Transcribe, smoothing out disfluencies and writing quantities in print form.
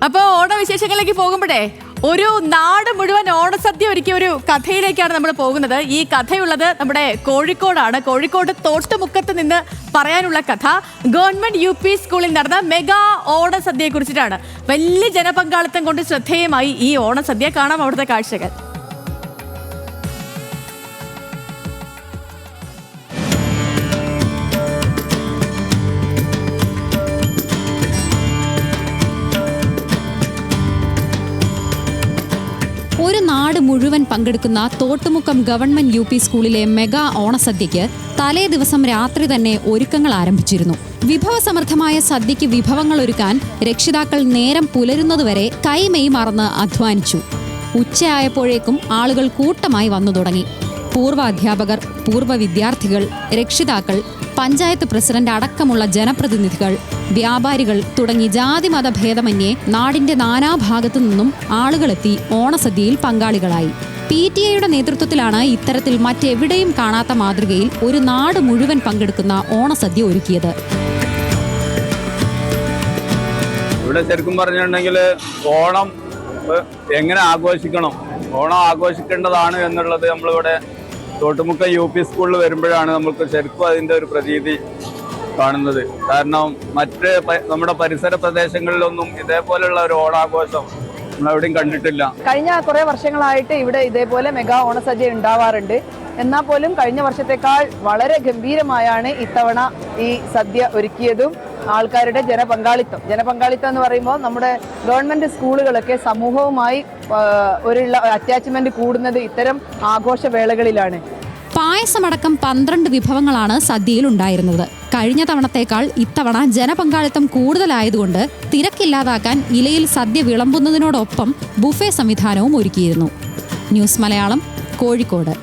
അപ്പോൾ ഓണവിശേഷങ്ങളിലേക്ക് പോകുമ്പോഴേ ഒരു നാട് മുഴുവൻ ഓണസദ്യ ഒരുക്കിയ ഒരു കഥയിലേക്കാണ് നമ്മൾ പോകുന്നത്. ഈ കഥയുള്ളത് നമ്മുടെ കോഴിക്കോടാണ്. കോഴിക്കോട് തോട്ടുമുക്കത്ത് നിന്ന് പറയാനുള്ള കഥ ഗവൺമെന്റ് UP സ്കൂളിൽ നടന്ന മെഗാ ഓണസദ്യയെ കുറിച്ചിട്ടാണ്. വലിയ ജനപങ്കാളിത്തം കൊണ്ട് ശ്രദ്ധേയമായി ഈ ഓണസദ്യ. കാണാം അവിടുത്തെ കാഴ്ചകൾ. ഒരു നാട് മുഴുവൻ പങ്കെടുക്കുന്ന തോട്ടുമുക്കം ഗവൺമെന്റ് UP സ്കൂളിലെ മെഗാ ഓണസദ്യയ്ക്ക് തലേ ദിവസം രാത്രി തന്നെ ഒരുക്കങ്ങൾ ആരംഭിച്ചിരുന്നു. വിഭവസമൃദ്ധമായ സദ്യയ്ക്ക് വിഭവങ്ങൾ ഒരുക്കാൻ രക്ഷിതാക്കൾ നേരം പുലരുന്നതുവരെ കൈമെയ് മറന്ന് അധ്വാനിച്ചു. ഉച്ചയായപ്പോഴേക്കും ആളുകൾ കൂട്ടമായി വന്നു തുടങ്ങി. പൂർവ്വ അധ്യാപകർ, പൂർവ്വ വിദ്യാർത്ഥികൾ, രക്ഷിതാക്കൾ, പഞ്ചായത്ത് പ്രസിഡന്റ് അടക്കമുള്ള ജനപ്രതിനിധികൾ, വ്യാപാരികൾ തുടങ്ങി ജാതിമത ഭേദമന്യേ നാടിന്റെ നാനാഭാഗത്തു നിന്നും ആളുകളെത്തി ഓണസദ്യയിൽ പങ്കാളികളായി. PTA നേതൃത്വത്തിലാണ് ഇത്തരത്തിൽ മറ്റെവിടെയും കാണാത്ത മാതൃകയിൽ ഒരു നാട് മുഴുവൻ പങ്കെടുക്കുന്ന ഓണസദ്യ ഒരുക്കിയത്. ഇവിടെ ശരിക്കും പറഞ്ഞിട്ടുണ്ടെങ്കിൽ ഓണം എങ്ങനെ ആഘോഷിക്കണം, ഓണം ആഘോഷിക്കേണ്ടതാണ് എന്നുള്ളത് നമ്മളിവിടെ തോട്ടുമുക്കം UP സ്കൂളിൽ വരുമ്പോഴാണ് നമുക്ക് ശരിക്കും അതിൻ്റെ ഒരു പ്രതീതി കാണുന്നത്. കാരണം മറ്റ് നമ്മുടെ പരിസര പ്രദേശങ്ങളിലൊന്നും ഇതേപോലെയുള്ള ഒരു ഓണാഘോഷം നമ്മളെവിടെയും കണ്ടിട്ടില്ല. കഴിഞ്ഞ കുറെ വർഷങ്ങളായിട്ട് ഇവിടെ ഇതേപോലെ മെഗാ ഓണസദ്യ ഉണ്ടാവാറുണ്ട്. എന്നാൽ പോലും കഴിഞ്ഞ വർഷത്തേക്കാൾ വളരെ ഗംഭീരമായാണ് ഇത്തവണ ഈ സദ്യ ഒരുക്കിയതും. ആൾക്കാരുടെ ജനപങ്കാളിത്തം എന്ന് പറയുമ്പോൾ നമ്മുടെ ഗവൺമെന്റ് സ്കൂളുകളൊക്കെ സമൂഹവുമായി ഒരു അറ്റാച്ച്മെന്റ് കൂടുന്നത് ഇത്തരം ആഘോഷവേളകളിലാണ്. പായസമടക്കം 12 വിഭവങ്ങളാണ് സദ്യയിൽ ഉണ്ടായിരുന്നത്. കഴിഞ്ഞ തവണത്തേക്കാൾ ഇത്തവണ ജനപങ്കാളിത്തം കൂടുതലായതുകൊണ്ട് തിരക്കില്ലാതാക്കാൻ ഇലയിൽ സദ്യ വിളമ്പുന്നതിനോടൊപ്പം ബുഫേ സംവിധാനവും ഒരുക്കിയിരുന്നു. ന്യൂസ് മലയാളം, കോഴിക്കോട്.